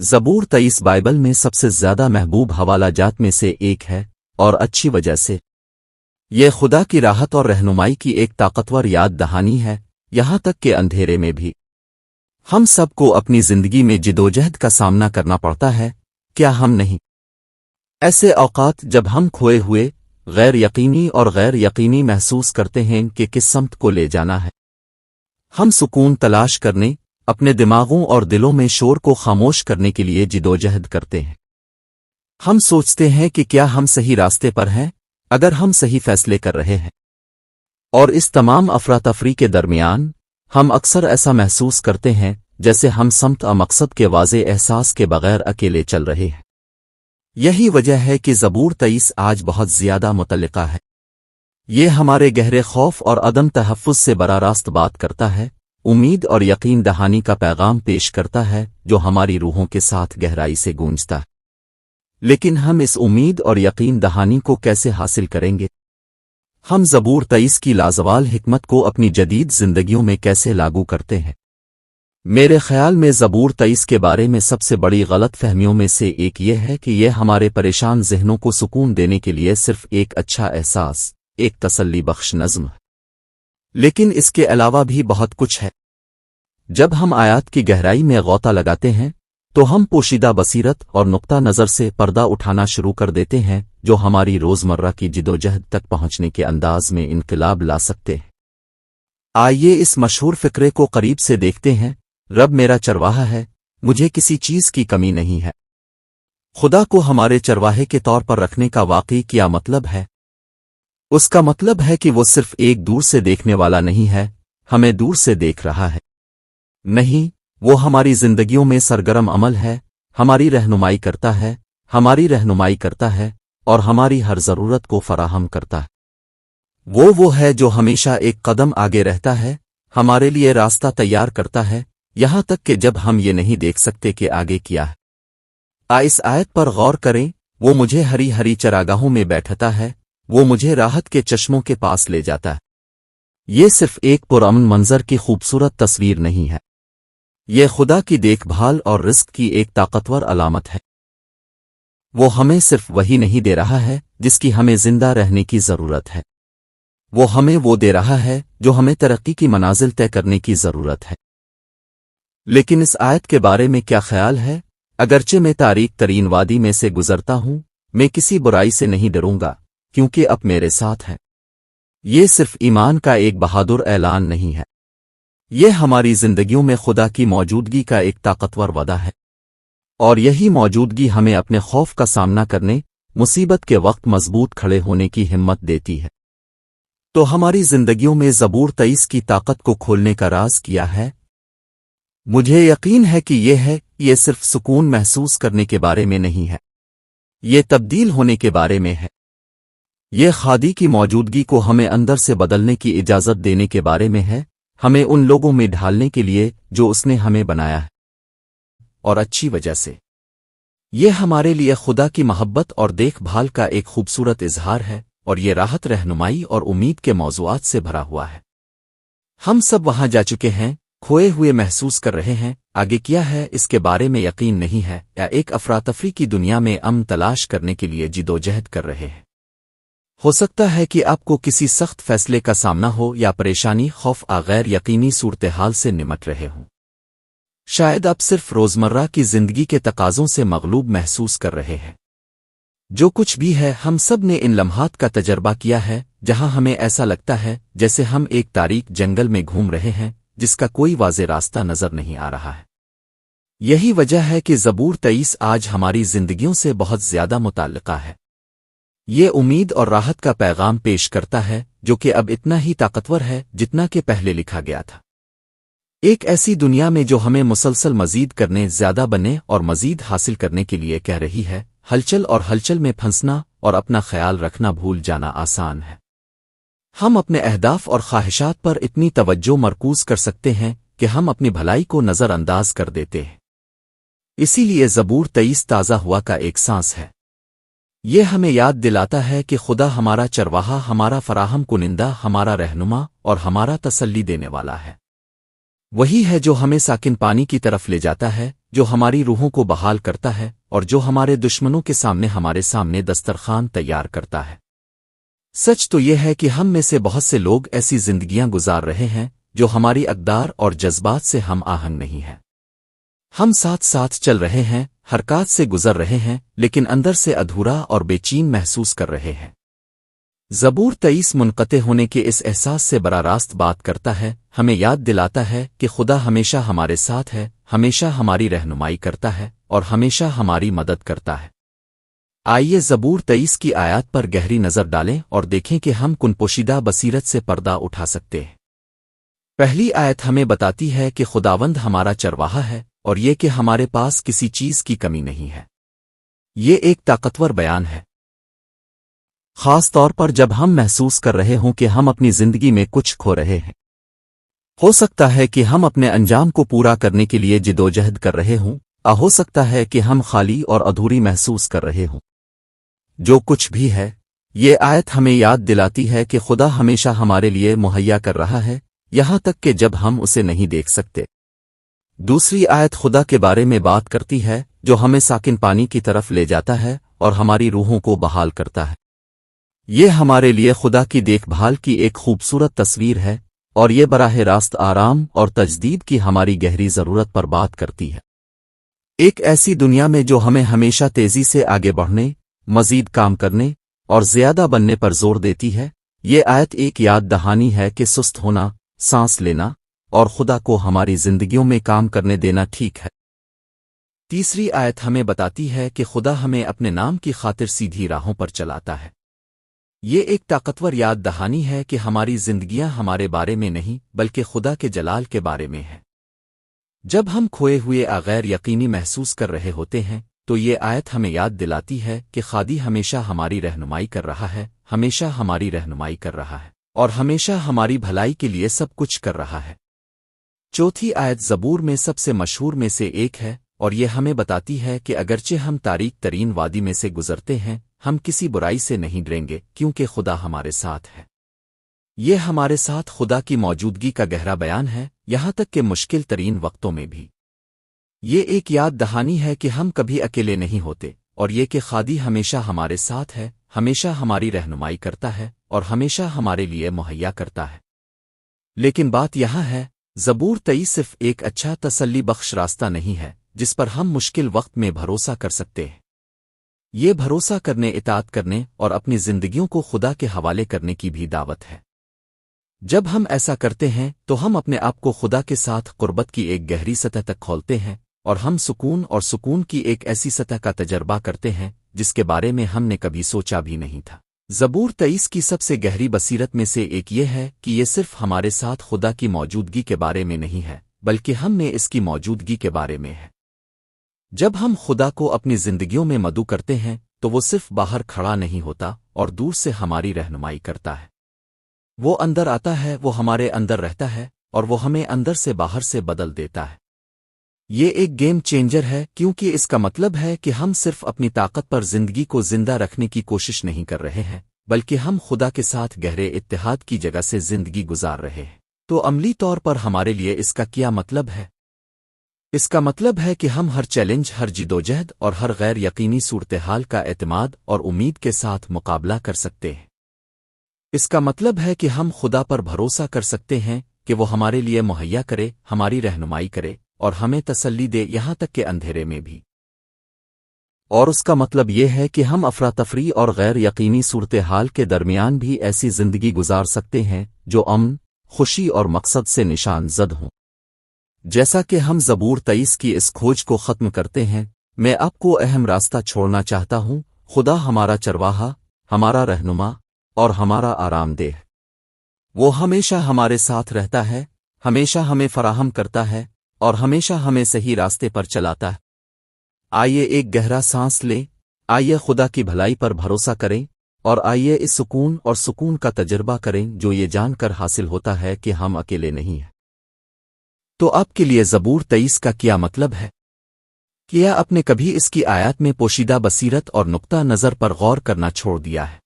زبور 23 بائبل میں سب سے زیادہ محبوب حوالہ جات میں سے ایک ہے، اور اچھی وجہ سے۔ یہ خدا کی راحت اور رہنمائی کی ایک طاقتور یاد دہانی ہے، یہاں تک کہ اندھیرے میں بھی۔ ہم سب کو اپنی زندگی میں جدوجہد کا سامنا کرنا پڑتا ہے، کیا ہم نہیں؟ ایسے اوقات جب ہم کھوئے ہوئے، غیر یقینی اور غیر یقینی محسوس کرتے ہیں کہ کس سمت کو لے جانا ہے۔ ہم سکون تلاش کرنے، اپنے دماغوں اور دلوں میں شور کو خاموش کرنے کے لیے جدوجہد کرتے ہیں۔ ہم سوچتے ہیں کہ کیا ہم صحیح راستے پر ہیں، اگر ہم صحیح فیصلے کر رہے ہیں۔ اور اس تمام افراتفری کے درمیان ہم اکثر ایسا محسوس کرتے ہیں جیسے ہم سمت مقصد کے واضح احساس کے بغیر اکیلے چل رہے ہیں۔ یہی وجہ ہے کہ زبور 23 آج بہت زیادہ متعلقہ ہے۔ یہ ہمارے گہرے خوف اور عدم تحفظ سے براہ راست بات کرتا ہے، امید اور یقین دہانی کا پیغام پیش کرتا ہے جو ہماری روحوں کے ساتھ گہرائی سے گونجتا ہے۔ لیکن ہم اس امید اور یقین دہانی کو کیسے حاصل کریں گے؟ ہم زبور 23 کی لازوال حکمت کو اپنی جدید زندگیوں میں کیسے لاگو کرتے ہیں؟ میرے خیال میں زبور 23 کے بارے میں سب سے بڑی غلط فہمیوں میں سے ایک یہ ہے کہ یہ ہمارے پریشان ذہنوں کو سکون دینے کے لیے صرف ایک اچھا احساس، ایک تسلی بخش نظم ہے۔ لیکن اس کے علاوہ بھی بہت کچھ ہے۔ جب ہم آیات کی گہرائی میں غوطہ لگاتے ہیں تو ہم پوشیدہ بصیرت اور نقطہ نظر سے پردہ اٹھانا شروع کر دیتے ہیں جو ہماری روزمرہ کی جدوجہد تک پہنچنے کے انداز میں انقلاب لا سکتے ہیں۔ آئیے اس مشہور فقرے کو قریب سے دیکھتے ہیں۔ رب میرا چرواہا ہے، مجھے کسی چیز کی کمی نہیں ہے۔ خدا کو ہمارے چرواہے کے طور پر رکھنے کا واقعی کیا مطلب ہے؟ اس کا مطلب ہے کہ وہ صرف ایک دور سے دیکھنے والا نہیں ہے، ہمیں دور سے دیکھ رہا ہے۔ نہیں، وہ ہماری زندگیوں میں سرگرم عمل ہے، ہماری رہنمائی کرتا ہے اور ہماری ہر ضرورت کو فراہم کرتا ہے۔ وہ ہے جو ہمیشہ ایک قدم آگے رہتا ہے، ہمارے لیے راستہ تیار کرتا ہے، یہاں تک کہ جب ہم یہ نہیں دیکھ سکتے کہ آگے کیا ہے۔ اس آیت پر غور کریں، وہ مجھے ہری ہری چراگاہوں میں بیٹھتا ہے، وہ مجھے راحت کے چشموں کے پاس لے جاتا ہے۔ یہ صرف ایک پرامن منظر کی خوبصورت تصویر نہیں ہے، یہ خدا کی دیکھ بھال اور رزق کی ایک طاقتور علامت ہے۔ وہ ہمیں صرف وہی نہیں دے رہا ہے جس کی ہمیں زندہ رہنے کی ضرورت ہے، وہ ہمیں وہ دے رہا ہے جو ہمیں ترقی کی منازل طے کرنے کی ضرورت ہے۔ لیکن اس آیت کے بارے میں کیا خیال ہے؟ اگرچہ میں تاریک ترین وادی میں سے گزرتا ہوں، میں کسی برائی سے نہیں ڈروں گا، کیونکہ اب میرے ساتھ ہے۔ یہ صرف ایمان کا ایک بہادر اعلان نہیں ہے، یہ ہماری زندگیوں میں خدا کی موجودگی کا ایک طاقتور وعدہ ہے، اور یہی موجودگی ہمیں اپنے خوف کا سامنا کرنے، مصیبت کے وقت مضبوط کھڑے ہونے کی ہمت دیتی ہے۔ تو ہماری زندگیوں میں زبور 23 کی طاقت کو کھولنے کا راز کیا ہے؟ مجھے یقین ہے کہ یہ صرف سکون محسوس کرنے کے بارے میں نہیں ہے، یہ تبدیل ہونے کے بارے میں ہے۔ یہ خدا کی موجودگی کو ہمیں اندر سے بدلنے کی اجازت دینے کے بارے میں ہے، ہمیں ان لوگوں میں ڈھالنے کے لیے جو اس نے ہمیں بنایا ہے، اور اچھی وجہ سے۔ یہ ہمارے لیے خدا کی محبت اور دیکھ بھال کا ایک خوبصورت اظہار ہے، اور یہ راحت، رہنمائی اور امید کے موضوعات سے بھرا ہوا ہے۔ ہم سب وہاں جا چکے ہیں، کھوئے ہوئے محسوس کر رہے ہیں، آگے کیا ہے اس کے بارے میں یقین نہیں ہے، یا ایک افراتفری کی دنیا میں امن تلاش کرنے کے لیے جدوجہد کر رہے ہیں۔ ہو سکتا ہے کہ آپ کو کسی سخت فیصلے کا سامنا ہو، یا پریشانی، خوف، غیر یقینی صورتحال سے نمٹ رہے ہوں۔ شاید آپ صرف روزمرہ کی زندگی کے تقاضوں سے مغلوب محسوس کر رہے ہیں۔ جو کچھ بھی ہے، ہم سب نے ان لمحات کا تجربہ کیا ہے جہاں ہمیں ایسا لگتا ہے جیسے ہم ایک تاریک جنگل میں گھوم رہے ہیں جس کا کوئی واضح راستہ نظر نہیں آ رہا ہے۔ یہی وجہ ہے کہ زبور 23 آج ہماری زندگیوں سے بہت زیادہ متعلقہ ہے۔ یہ امید اور راحت کا پیغام پیش کرتا ہے جو کہ اب اتنا ہی طاقتور ہے جتنا کہ پہلے لکھا گیا تھا۔ ایک ایسی دنیا میں جو ہمیں مسلسل مزید کرنے، زیادہ بننے اور مزید حاصل کرنے کے لیے کہہ رہی ہے، ہلچل میں پھنسنا اور اپنا خیال رکھنا بھول جانا آسان ہے۔ ہم اپنے اہداف اور خواہشات پر اتنی توجہ مرکوز کر سکتے ہیں کہ ہم اپنی بھلائی کو نظر انداز کر دیتے ہیں۔ اسی لیے زبور 23 تازہ ہوا کا ایک سانس ہے۔ یہ ہمیں یاد دلاتا ہے کہ خدا ہمارا چرواہا، ہمارا فراہم کنندہ، ہمارا رہنما اور ہمارا تسلی دینے والا ہے۔ وہی ہے جو ہمیں ساکن پانی کی طرف لے جاتا ہے، جو ہماری روحوں کو بحال کرتا ہے اور جو ہمارے دشمنوں کے سامنے ہمارے سامنے دسترخوان تیار کرتا ہے۔ سچ تو یہ ہے کہ ہم میں سے بہت سے لوگ ایسی زندگیاں گزار رہے ہیں جو ہماری اقدار اور جذبات سے ہم آہنگ نہیں ہیں۔ ہم ساتھ ساتھ چل رہے ہیں، حرکات سے گزر رہے ہیں، لیکن اندر سے ادھورا اور بے چین محسوس کر رہے ہیں۔ زبور 23 منقطع ہونے کے اس احساس سے براہ راست بات کرتا ہے، ہمیں یاد دلاتا ہے کہ خدا ہمیشہ ہمارے ساتھ ہے، ہمیشہ ہماری رہنمائی کرتا ہے اور ہمیشہ ہماری مدد کرتا ہے۔ آئیے زبور 23 کی آیات پر گہری نظر ڈالیں اور دیکھیں کہ ہم کن پوشیدہ بصیرت سے پردہ اٹھا سکتے ہیں۔ پہلی آیت ہمیں بتاتی ہے کہ خداوند ہمارا چرواہا ہے اور یہ کہ ہمارے پاس کسی چیز کی کمی نہیں ہے۔ یہ ایک طاقتور بیان ہے، خاص طور پر جب ہم محسوس کر رہے ہوں کہ ہم اپنی زندگی میں کچھ کھو رہے ہیں۔ ہو سکتا ہے کہ ہم اپنے انجام کو پورا کرنے کے لیے جدوجہد کر رہے ہوں، ہو سکتا ہے کہ ہم خالی اور ادھوری محسوس کر رہے ہوں۔ جو کچھ بھی ہے، یہ آیت ہمیں یاد دلاتی ہے کہ خدا ہمیشہ ہمارے لیے مہیا کر رہا ہے، یہاں تک کہ جب ہم اسے نہیں دیکھ سکتے۔ دوسری آیت خدا کے بارے میں بات کرتی ہے جو ہمیں ساکن پانی کی طرف لے جاتا ہے اور ہماری روحوں کو بحال کرتا ہے۔ یہ ہمارے لیے خدا کی دیکھ بھال کی ایک خوبصورت تصویر ہے اور یہ براہ راست آرام اور تجدید کی ہماری گہری ضرورت پر بات کرتی ہے۔ ایک ایسی دنیا میں جو ہمیں ہمیشہ تیزی سے آگے بڑھنے، مزید کام کرنے اور زیادہ بننے پر زور دیتی ہے، یہ آیت ایک یاد دہانی ہے کہ سست ہونا، سانس لینا اور خدا کو ہماری زندگیوں میں کام کرنے دینا ٹھیک ہے۔ تیسری آیت ہمیں بتاتی ہے کہ خدا ہمیں اپنے نام کی خاطر سیدھی راہوں پر چلاتا ہے۔ یہ ایک طاقتور یاد دہانی ہے کہ ہماری زندگیاں ہمارے بارے میں نہیں بلکہ خدا کے جلال کے بارے میں ہیں۔ جب ہم کھوئے ہوئے غیر یقینی محسوس کر رہے ہوتے ہیں تو یہ آیت ہمیں یاد دلاتی ہے کہ خادی ہمیشہ ہماری رہنمائی کر رہا ہے، ہمیشہ ہماری رہنمائی کر رہا ہے اور ہمیشہ ہماری بھلائی کے لیے سب کچھ کر رہا ہے۔ چوتھی آیت زبور میں سب سے مشہور میں سے ایک ہے اور یہ ہمیں بتاتی ہے کہ اگرچہ ہم تاریک ترین وادی میں سے گزرتے ہیں، ہم کسی برائی سے نہیں ڈریں گے کیونکہ خدا ہمارے ساتھ ہے۔ یہ ہمارے ساتھ خدا کی موجودگی کا گہرا بیان ہے، یہاں تک کہ مشکل ترین وقتوں میں بھی۔ یہ ایک یاد دہانی ہے کہ ہم کبھی اکیلے نہیں ہوتے اور یہ کہ خادی ہمیشہ ہمارے ساتھ ہے، ہمیشہ ہماری رہنمائی کرتا ہے اور ہمیشہ ہمارے لیے مہیا کرتا ہے۔ لیکن بات یہاں ہے، زبور 23 صرف ایک اچھا تسلی بخش راستہ نہیں ہے جس پر ہم مشکل وقت میں بھروسہ کر سکتے ہیں۔ یہ بھروسہ کرنے، اطاعت کرنے اور اپنی زندگیوں کو خدا کے حوالے کرنے کی بھی دعوت ہے۔ جب ہم ایسا کرتے ہیں تو ہم اپنے آپ کو خدا کے ساتھ قربت کی ایک گہری سطح تک کھولتے ہیں اور ہم سکون کی ایک ایسی سطح کا تجربہ کرتے ہیں جس کے بارے میں ہم نے کبھی سوچا بھی نہیں تھا۔ زبور 23 کی سب سے گہری بصیرت میں سے ایک یہ ہے کہ یہ صرف ہمارے ساتھ خدا کی موجودگی کے بارے میں نہیں ہے بلکہ ہم میں اس کی موجودگی کے بارے میں ہے۔ جب ہم خدا کو اپنی زندگیوں میں مدعو کرتے ہیں تو وہ صرف باہر کھڑا نہیں ہوتا اور دور سے ہماری رہنمائی کرتا ہے۔ وہ اندر آتا ہے، وہ ہمارے اندر رہتا ہے اور وہ ہمیں اندر سے باہر سے بدل دیتا ہے۔ یہ ایک گیم چینجر ہے کیونکہ اس کا مطلب ہے کہ ہم صرف اپنی طاقت پر زندگی کو زندہ رکھنے کی کوشش نہیں کر رہے ہیں بلکہ ہم خدا کے ساتھ گہرے اتحاد کی جگہ سے زندگی گزار رہے ہیں۔ تو عملی طور پر ہمارے لیے اس کا کیا مطلب ہے؟ اس کا مطلب ہے کہ ہم ہر چیلنج، ہر جدوجہد اور ہر غیر یقینی صورتحال کا اعتماد اور امید کے ساتھ مقابلہ کر سکتے ہیں۔ اس کا مطلب ہے کہ ہم خدا پر بھروسہ کر سکتے ہیں کہ وہ ہمارے لیے مہیا کرے، ہماری رہنمائی کرے اور ہمیں تسلی دے، یہاں تک کہ اندھیرے میں بھی۔ اور اس کا مطلب یہ ہے کہ ہم افراتفری اور غیر یقینی صورتحال کے درمیان بھی ایسی زندگی گزار سکتے ہیں جو امن، خوشی اور مقصد سے نشان زد ہوں۔ جیسا کہ ہم زبور 23 کی اس کھوج کو ختم کرتے ہیں، میں آپ کو اہم راستہ چھوڑنا چاہتا ہوں۔ خدا ہمارا چرواہا، ہمارا رہنما اور ہمارا آرام دہ۔ وہ ہمیشہ ہمارے ساتھ رہتا ہے، ہمیشہ ہمیں فراہم کرتا ہے اور ہمیشہ ہمیں صحیح راستے پر چلاتا ہے۔ آئیے ایک گہرا سانس لیں، آئیے خدا کی بھلائی پر بھروسہ کریں اور آئیے اس سکون کا تجربہ کریں جو یہ جان کر حاصل ہوتا ہے کہ ہم اکیلے نہیں ہیں۔ تو آپ کے لیے زبور 23 کا کیا مطلب ہے؟ کیا آپ نے کبھی اس کی آیات میں پوشیدہ بصیرت اور نقطہ نظر پر غور کرنا چھوڑ دیا ہے؟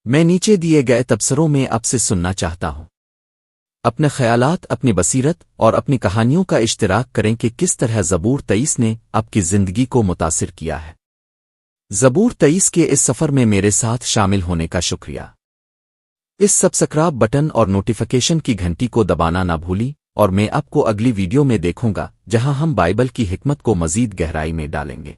میں نیچے دیے گئے تبصروں میں آپ سے سننا چاہتا ہوں۔ اپنے خیالات، اپنی بصیرت اور اپنی کہانیوں کا اشتراک کریں کہ کس طرح زبور 23 نے آپ کی زندگی کو متاثر کیا ہے۔ زبور 23 کے اس سفر میں میرے ساتھ شامل ہونے کا شکریہ۔ اس سبسکرائب بٹن اور نوٹیفیکیشن کی گھنٹی کو دبانا نہ بھولی، اور میں آپ کو اگلی ویڈیو میں دیکھوں گا جہاں ہم بائبل کی حکمت کو مزید گہرائی میں ڈالیں گے۔